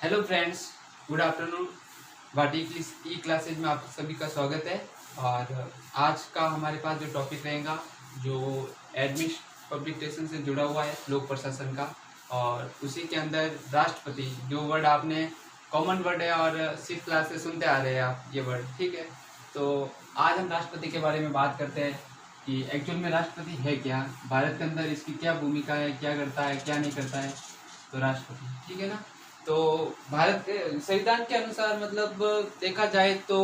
Hello friends, good afternoon. वाटी ई classes में आप सभी का स्वागत है। और आज का हमारे पास जो टॉपिक रहेगा जो एडमिट पब्लिकेशन से जुड़ा हुआ है, लोक प्रशासन का, और उसी के अंदर राष्ट्रपति, जो वर्ड आपने कॉमन वर्ड है और सिक्स क्लास से सुनते आ रहे हैं आप ये वर्ड, ठीक है। तो आज हम राष्ट्रपति के बारे में बात करते हैं कि एक्चुअल में राष्ट्रपति है क्या, भारत के अंदर इसकी क्या भूमिका है, क्या करता है, क्या नहीं करता है। तो राष्ट्रपति, ठीक है ना। तो भारत के संविधान के अनुसार मतलब देखा जाए तो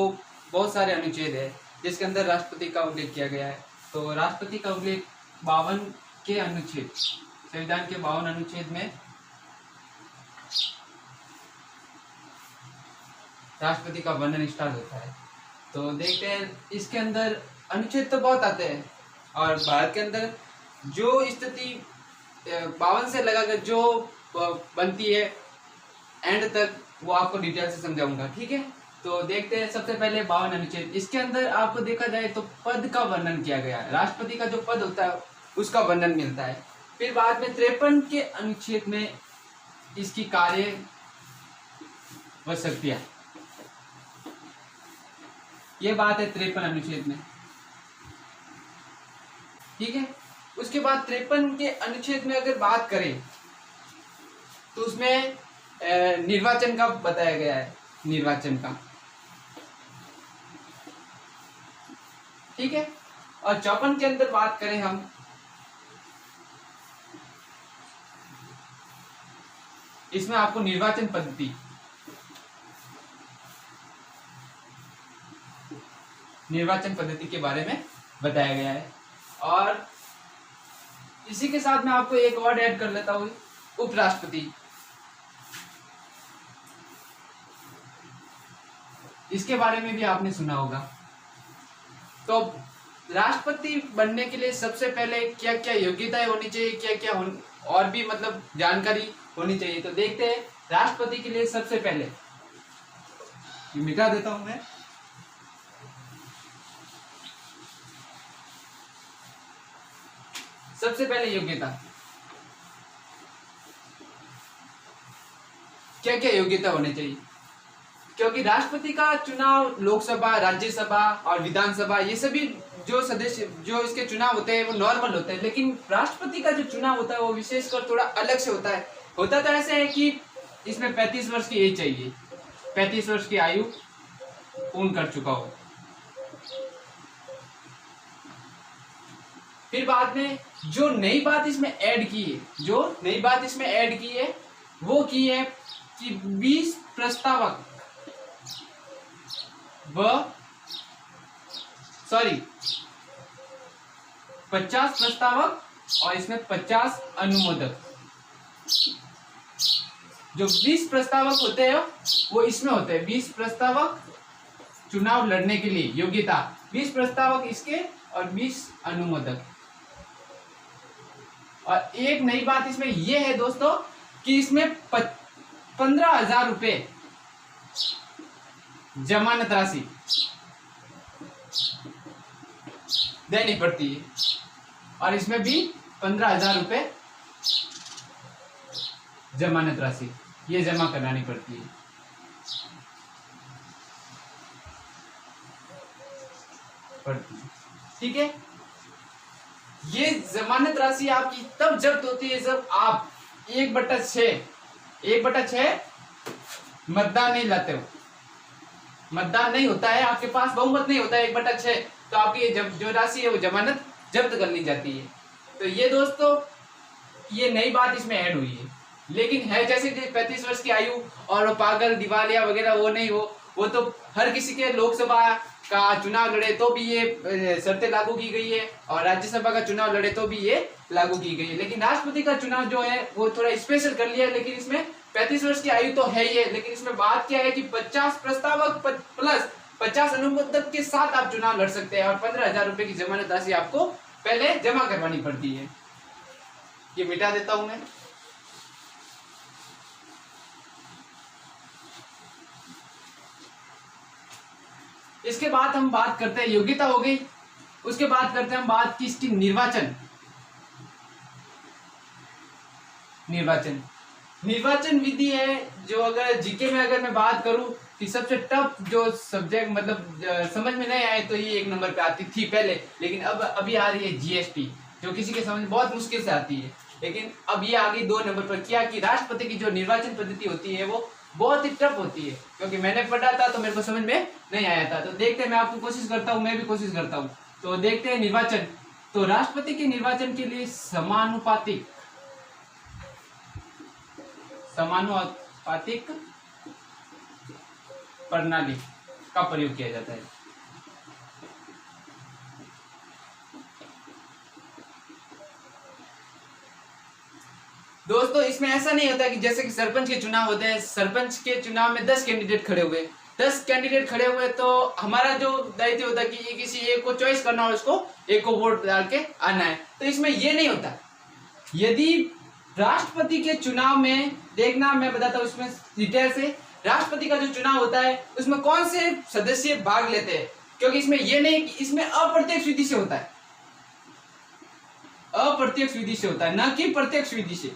बहुत सारे अनुच्छेद है जिसके अंदर राष्ट्रपति का उल्लेख किया गया है। तो राष्ट्रपति का उल्लेख 52 के अनुच्छेद, संविधान के 52 अनुच्छेद में राष्ट्रपति का वर्णन स्टार्ट होता है। तो देखते हैं इसके अंदर अनुच्छेद तो बहुत आते हैं, और भारत के अंदर जो स्थिति 52 से लगाकर जो बनती है एंड तक, वो आपको डिटेल से समझाऊंगा, ठीक है। तो देखते हैं सबसे पहले 52 अनुच्छेद। इसके अंदर आपको देखा जाए तो पद का वर्णन किया गया है, राष्ट्रपति का जो पद होता है उसका वर्णन मिलता है। फिर बाद में 53 के अनुच्छेद में इसकी कार्य व शक्तियां, ये बात है 53 अनुच्छेद में, ठीक है। उसके बाद 53 के अनुच्छेद में अगर बात करें तो उसमें निर्वाचन का बताया गया है, निर्वाचन का, ठीक है। और 54 के अंदर बात करें हम, इसमें आपको निर्वाचन पद्धति, निर्वाचन पद्धति के बारे में बताया गया है। और इसी के साथ मैं आपको एक वर्ड ऐड कर लेता हूं, उपराष्ट्रपति। इसके बारे में भी आपने सुना होगा। तो राष्ट्रपति बनने के लिए सबसे पहले क्या क्या योग्यताएं होनी चाहिए, क्या क्या और भी मतलब जानकारी होनी चाहिए। तो देखते हैं राष्ट्रपति के लिए सबसे पहले, ये मिटा देता हूं मैं। सबसे पहले योग्यता, क्या क्या योग्यता होनी चाहिए, क्योंकि राष्ट्रपति का चुनाव लोकसभा, राज्यसभा और विधानसभा, ये सभी जो सदस्य जो इसके चुनाव होते हैं वो नॉर्मल होते हैं, लेकिन राष्ट्रपति का जो चुनाव होता है वो विशेषकर थोड़ा अलग से होता है। होता तो ऐसे है कि इसमें 35 वर्ष की एज चाहिए, 35 वर्ष की आयु पूर्ण कर चुका हो। फिर बाद में जो नई बात इसमें ऐड की है, जो नई बात इसमें ऐड की है वो की है कि 20 प्रस्तावक व 50 प्रस्तावक और इसमें 50 अनुमोदक। जो 20 प्रस्तावक होते हैं वो इसमें होते हैं, 20 प्रस्तावक चुनाव लड़ने के लिए योग्यता, 20 प्रस्तावक इसके और 20 अनुमोदक। और एक नई बात इसमें यह है दोस्तों कि इसमें 15,000 रुपए जमानत राशि देनी पड़ती है, और इसमें भी 15,000 रुपए जमानत राशि ये जमा करानी पड़ती है। ठीक है। ये जमानत राशि आपकी तब जब्त होती है जब आप 1/6 मतदान नहीं लाते हो, मतदान नहीं होता है, आपके पास बहुमत नहीं होता है 1/6, तो आपकी जो राशि है वो जमानत जब्त कर ली जाती है। तो ये दोस्तों ये नई बात इसमें ऐड हुई है, लेकिन है जैसे कि 35 वर्ष की आयु और वो पागल, दिवालिया वगैरह वो नहीं हो, वो तो हर किसी के लोकसभा का चुनाव लड़े तो भी ये शर्तें लागू की गई है, और राज्यसभा का चुनाव लड़े तो भी ये लागू की गई है। लेकिन राष्ट्रपति का चुनाव जो है वो थोड़ा स्पेशल कर लिया है, लेकिन इसमें 35 वर्ष की आयु तो है ही है, लेकिन इसमें बात क्या है कि 50 प्रस्तावक प्लस 50 अनुमोदक के साथ आप चुनाव लड़ सकते हैं, और 15,000 रुपए की जमानत राशि आपको पहले जमा करवानी पड़ती है। ये मिटा देता हूं मैं। इसके बाद हम बात करते हैं, योग्यता हो गई, उसके बाद करते हैं हम बात की इसकी निर्वाचन। निर्वाचन विधि है जो अगर जीके में अगर मैं बात करूं कि सबसे टफ जो सब्जेक्ट मतलब समझ में नहीं आए तो ये 1 नंबर पे आती थी पहले, लेकिन अब अभी आ रही है जीएसटी, जो किसी के समझ में बहुत मुश्किल से आती है, लेकिन अब ये आ गई 2 नंबर पर। क्या कि राष्ट्रपति की जो निर्वाचन पद्धति होती है वो बहुत ही टफ होती है, क्योंकि मैंने पढ़ा था तो मेरे को समझ में नहीं आया था। तो देखते हैं, मैं आपको कोशिश करता हूँ, मैं भी कोशिश करता हूँ। तो देखते हैं निर्वाचन। तो राष्ट्रपति के निर्वाचन के लिए समानुपातिक प्रणाली का प्रयोग किया जाता है। दोस्तों इसमें ऐसा नहीं होता कि जैसे कि सरपंच के चुनाव होते हैं, सरपंच के चुनाव में 10 कैंडिडेट खड़े हुए, 10 कैंडिडेट खड़े हुए, तो हमारा जो दायित्व होता है कि किसी एक को चॉइस करना और उसको एक को वोट डाल के आना है। तो इसमें ये नहीं होता। यदि राष्ट्रपति के चुनाव में देखना, मैं बताता हूँ इसमें डिटेल से, राष्ट्रपति का जो चुनाव होता है उसमें कौन से सदस्य भाग लेते हैं, क्योंकि इसमें ये नहीं कि इसमें अप्रत्यक्ष विधि से होता है, अप्रत्यक्ष विधि से होता है, न कि प्रत्यक्ष विधि से।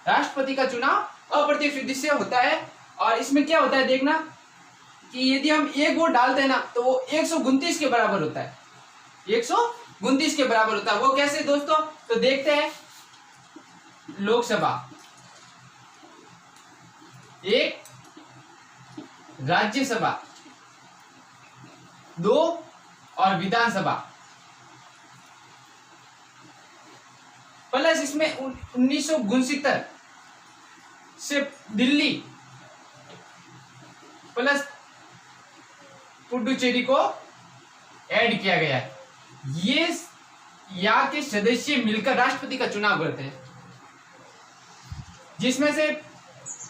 राष्ट्रपति का चुनाव अप्रत्यक्ष विधि से होता है। और इसमें क्या होता है देखना कि यदि हम एक वोट डालते हैं ना तो वो 129 के बराबर होता है, 129 के बराबर होता है। वो कैसे दोस्तों, तो देखते हैं। लोकसभा 1, राज्यसभा 2 और विधानसभा प्लस इसमें 1969 से दिल्ली प्लस पुडुचेरी को ऐड किया गया है। ये यहाँ के सदस्य मिलकर राष्ट्रपति का चुनाव करते हैं, जिसमें से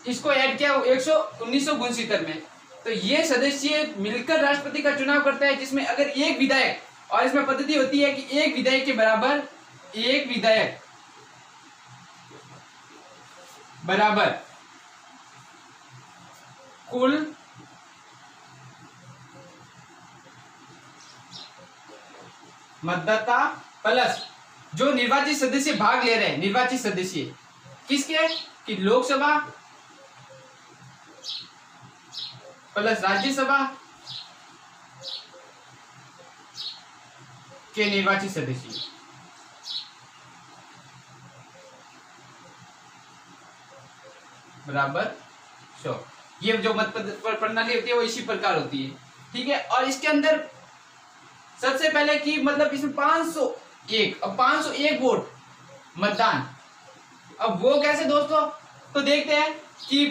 इसको ऐड किया 1969 में। तो ये सदस्य मिलकर राष्ट्रपति का चुनाव करता है, जिसमें अगर एक विधायक, और इसमें पद्धति होती है कि एक विधायक के बराबर एक विधायक बराबर कुल मतदाता प्लस जो निर्वाचित सदस्य भाग ले रहे हैं, निर्वाचित सदस्य किसके, कि लोकसभा प्लस राज्यसभा के निर्वाचित सदस्य। बराबर 100। ये जो मत प्रणाली होती है वो इसी प्रकार होती है, ठीक है। और इसके अंदर सबसे पहले कि मतलब इसमें 501, अब 501 वोट मतदान। अब वो कैसे दोस्तों, तो देखते हैं कि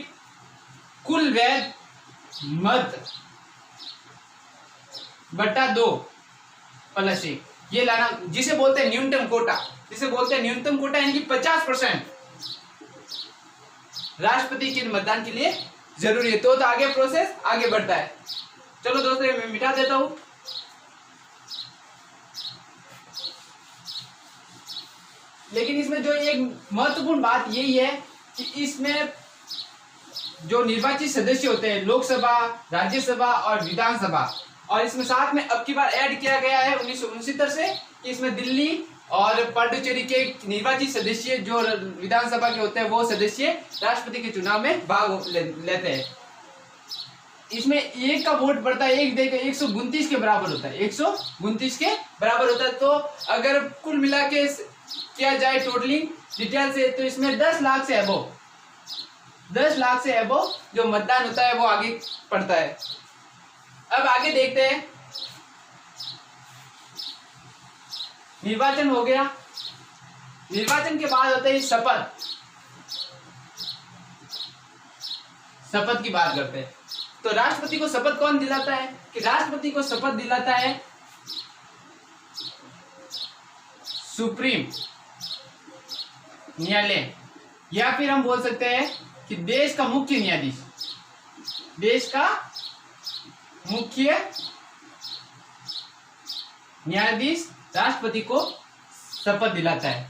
कुल वैध मत बटा 2 प्लस 1 ये लाना, जिसे बोलते हैं न्यूनतम कोटा, जिसे बोलते हैं न्यूनतम कोटा, यानी कि 50% राष्ट्रपति के मतदान के लिए जरूरी है। तो आगे प्रोसेस आगे बढ़ता है। चलो दोस्तों मैं मिटा देता हूं। लेकिन इसमें जो एक महत्वपूर्ण बात यही है कि इसमें जो निर्वाचित सदस्य होते हैं, लोकसभा, राज्यसभा और विधानसभा, और इसमें साथ में अब की बार ऐड किया गया है 1969 से कि इसमें दिल्ली और पुडुचेरी के निर्वाचित सदस्य जो विधानसभा के होते हैं वो सदस्य राष्ट्रपति के चुनाव में भाग लेते हैं। इसमें एक का वोट बढ़ता है, एक देकर 129 के बराबर होता है, 129 के बराबर होता है। तो अगर कुल मिला के किया जाए टोटलिंग डिटेल से, तो इसमें 10 लाख से अबव, 10 लाख से अबव जो मतदान होता है वो आगे पड़ता है। अब आगे देखते हैं। निर्वाचन हो गया, निर्वाचन के बाद होते हैं शपथ। शपथ की बात करते हैं। तो राष्ट्रपति को शपथ कौन दिलाता है, कि राष्ट्रपति को शपथ दिलाता है सुप्रीम न्यायालय, या फिर हम बोल सकते हैं कि देश का मुख्य न्यायाधीश, देश का मुख्य न्यायाधीश राष्ट्रपति को शपथ दिलाता है।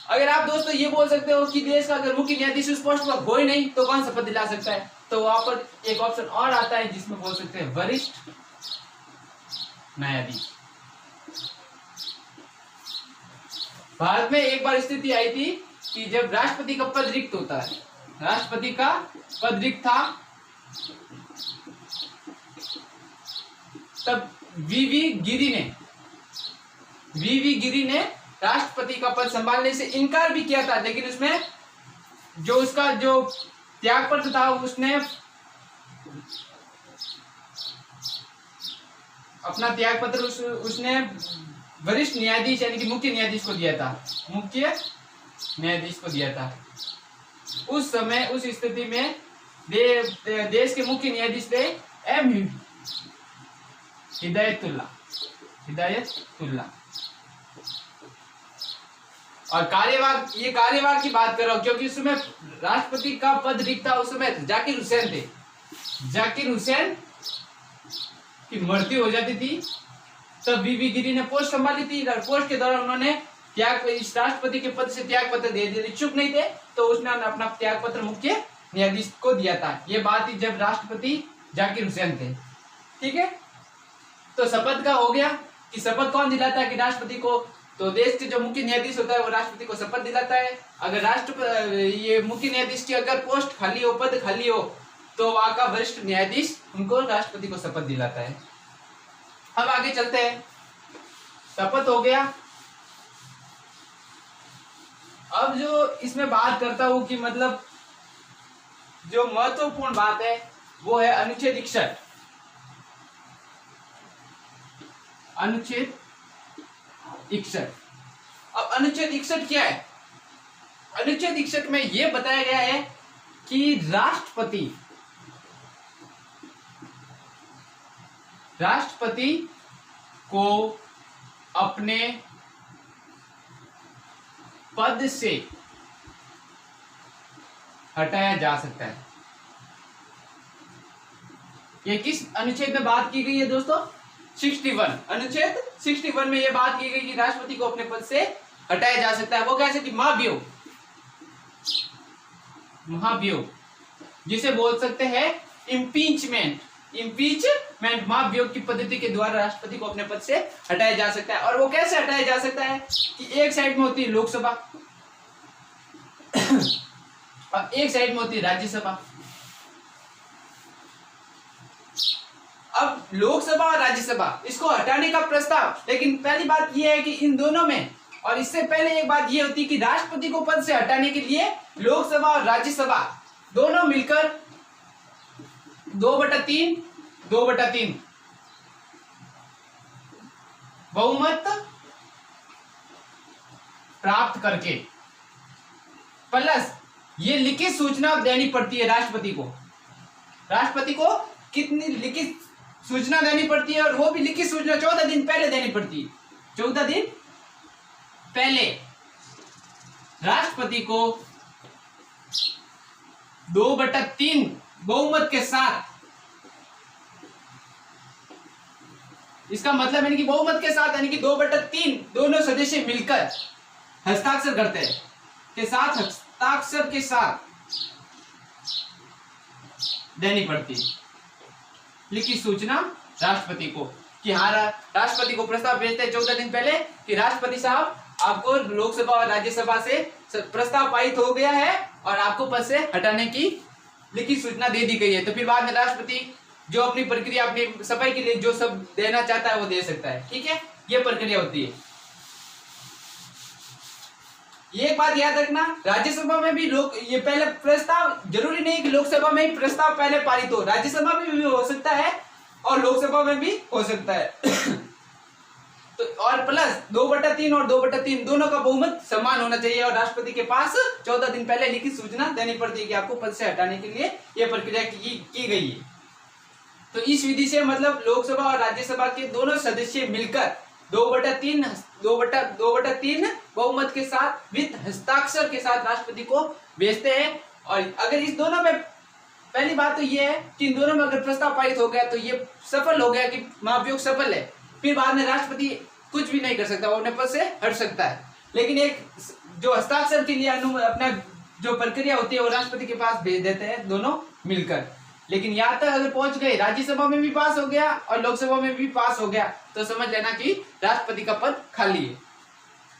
अगर आप दोस्तों ये बोल सकते हो कि देश का अगर मुख्य न्यायाधीश उस पोस्ट पर हो ही नहीं तो कौन शपथ दिला सकता है, तो वहां पर एक ऑप्शन और आता है जिसमें बोल सकते हैं वरिष्ठ न्यायाधीश। भारत में एक बार स्थिति आई थी कि जब राष्ट्रपति का पद रिक्त होता है, राष्ट्रपति का पद रिक्त था, तब वीवी गिरी ने राष्ट्रपति का पद संभालने से इनकार भी किया था, लेकिन उसमें जो उसका जो त्यागपत्र था उसने अपना त्यागपत्र उसने वरिष्ठ न्यायाधीश यानी कि मुख्य न्यायाधीश को दिया था, मुख्य न्यायाधीश को दिया था। उस समय उस स्थिति में देश के मुख्य न्यायाधीश थे एम हिदायतुल्लाह। और कार्यवाह की बात कर रहा हूं क्योंकि उस समय राष्ट्रपति का पद रिक्त था। उस समय जाकिर हुसैन थे। जाकिर हुसैन की मृत्यु हो जाती थी, तब वीवी गिरी ने पोस्ट संभाली थी। पोस्ट के दौरान उन्होंने इस राष्ट्रपति के पद से त्याग पत्र दे दिया, इच्छुक नहीं थे, तो उसने अपना त्याग पत्र मुख्य न्यायाधीश को दिया था। ये बात थी जब राष्ट्रपति जाकिर हुसैन थे। ठीक है, तो शपथ का हो गया कि शपथ कौन दिलाता है कि राष्ट्रपति को, तो देश के जो मुख्य न्यायाधीश होता है वो राष्ट्रपति को शपथ दिलाता है। अगर ये मुख्य न्यायाधीश की अगर पोस्ट खाली हो, पद खाली हो, तो वहां का वरिष्ठ न्यायाधीश उनको राष्ट्रपति को शपथ दिलाता है। अब आगे चलते हैं। शपथ हो गया। अब जो इसमें बात करता हूं कि मतलब जो महत्वपूर्ण बात है वो है अनुच्छेद 61। अनुच्छेद 61। अब अनुच्छेद 61 क्या है? अनुच्छेद 61 में यह बताया गया है कि राष्ट्रपति को अपने पद से हटाया जा सकता है। ये किस अनुच्छेद में बात की गई है दोस्तों? 61। अनुच्छेद 61 में यह बात की गई कि राष्ट्रपति को अपने पद से हटाया जा सकता है। वो कैसे कि महाभियोग, जिसे बोल सकते हैं इम्पीचमेंट। महाभियोग की पद्धति के द्वारा राष्ट्रपति को अपने पद से हटाया जा सकता है। और वो कैसे हटाया जा सकता है कि एक साइड में होती है लोकसभा और एक साइड में होती है राज्यसभा। अब लोकसभा और राज्यसभा इसको हटाने का प्रस्ताव, लेकिन पहली बात यह है कि इन दोनों में, और इससे पहले एक बात यह होती है कि राष्ट्रपति को पद से हटाने के लिए लोकसभा और राज्यसभा दोनों मिलकर 2/3 बहुमत प्राप्त करके, प्लस ये लिखित सूचना देनी पड़ती है राष्ट्रपति को कितनी लिखित सूचना देनी पड़ती है, और वो भी लिखित सूचना 14 दिन पहले देनी पड़ती है। 14 दिन पहले राष्ट्रपति को 2/3 बहुमत के साथ, इसका मतलब यानी कि बहुमत के साथ यानी कि 2/3 दोनों सदस्य मिलकर हस्ताक्षर करते हैं हस्ताक्षर के साथ देनी पड़ती है लिखित सूचना राष्ट्रपति को कि हाँ, राष्ट्रपति को प्रस्ताव भेजते हैं 14 दिन पहले कि राष्ट्रपति साहब, आपको लोकसभा और राज्यसभा से प्रस्ताव पारित हो गया है और आपको पद से हटाने की लिखित सूचना दे दी गई है। तो फिर बाद में राष्ट्रपति जो अपनी प्रक्रिया अपनी सफाई के लिए जो सब देना चाहता है वो दे सकता है। ठीक है, ये प्रक्रिया होती है। ये एक बात याद रखना, राज्यसभा में भी ये पहले प्रस्ताव, जरूरी नहीं कि लोकसभा में ही प्रस्ताव पहले पारित हो, राज्यसभा में भी हो सकता है और लोकसभा में भी हो सकता है। तो और प्लस 2/3 और 2/3 दोनों का बहुमत समान होना चाहिए, और राष्ट्रपति के पास 14 दिन पहले लिखित सूचना देनी पड़ती है कि आपको पद से हटाने के लिए यह प्रक्रिया की गई है। तो इस विधि से मतलब लोकसभा और राज्यसभा के दोनों सदस्य मिलकर 2/3 बहुमत के साथ विद हस्ताक्षर के साथ राष्ट्रपति को भेजते हैं। और अगर इस दोनों में, पहली बात तो ये है कि इन दोनों में अगर प्रस्ताव पारित हो गया तो ये सफल हो गया कि महाभियोग सफल है, फिर बाद में राष्ट्रपति कुछ भी नहीं कर सकता, वो अपने पद से हट सकता है। लेकिन एक जो हस्ताक्षर के लिए अपना जो प्रक्रिया होती है वो राष्ट्रपति के पास भेज देते हैं दोनों मिलकर। लेकिन यहाँ तक अगर पहुंच गए, राज्यसभा में भी पास हो गया और लोकसभा में भी पास हो गया, तो समझ लेना कि राष्ट्रपति का पद खाली है।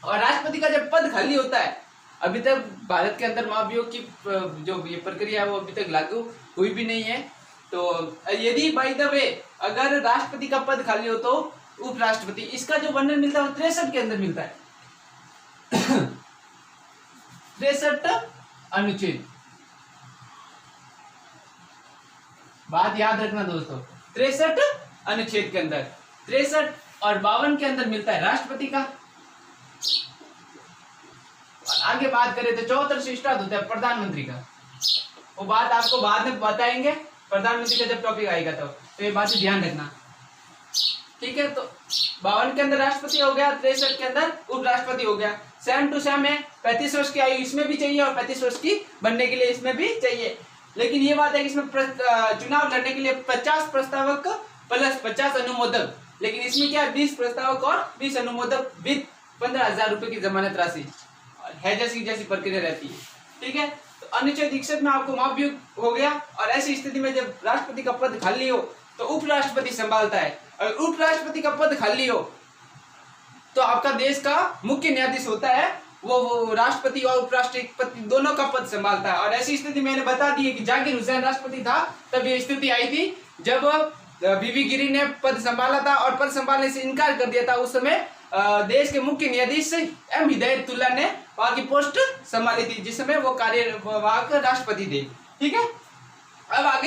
और राष्ट्रपति का जब पद खाली होता है अभी तक भारत के अंदर महाभियोग की जो ये प्रक्रिया है वो अभी तक लागू हुई भी नहीं है। तो यदि बाय द वे अगर राष्ट्रपति का पद खाली हो तो उपराष्ट्रपति, इसका जो वर्णन मिलता है वो 63 के अंदर मिलता है। 63 अनुच्छेद, बात याद रखना दोस्तों, 63 अनुच्छेद के अंदर 63 और 52 के अंदर मिलता है राष्ट्रपति का। और आगे बात करें तो 74 से स्टार्ट होता है प्रधानमंत्री का। वो बात आपको बाद में बताएंगे प्रधानमंत्री का जब टॉपिक आएगा तो ये बात ध्यान रखना, ठीक है। तो 52 के अंदर राष्ट्रपति हो गया, 63 के अंदर उपराष्ट्रपति हो गया। सेम टू सेम है, 35 वर्ष की आयु इसमें भी चाहिए और 35 वर्ष की बनने के लिए इसमें भी चाहिए। लेकिन ये बात है कि इसमें चुनाव लड़ने के लिए 50 प्रस्तावक प्लस 50 अनुमोदक, लेकिन इसमें क्या है 20 प्रस्तावक और 20 अनुमोदक विद 15,000 रुपए की जमानत राशि है, जैसी प्रक्रिया रहती है, ठीक है। तो अनुच्छेद 61 में आपको महाभियोग हो गया। और ऐसी स्थिति में जब राष्ट्रपति का पद खाली हो तो उपराष्ट्रपति संभालता है। अगर उपराष्ट्रपति का पद खाली हो तो आपका देश का मुख्य न्यायाधीश होता है, वो राष्ट्रपति और उपराष्ट्रपति दोनों का पद संभालता है। और ऐसी स्थिति मैंने बता दी है कि जाकिर हुसैन राष्ट्रपति था तब ये स्थिति आई थी जब बीबी गिरी ने पद संभाला था और पद संभालने से इनकार कर दिया था। उस समय देश के मुख्य न्यायाधीश एम हिदायतुल्लाह ने वहां की पोस्ट संभाली थी, जिस समय वो वहां के राष्ट्रपति थे, ठीक है। अब आगे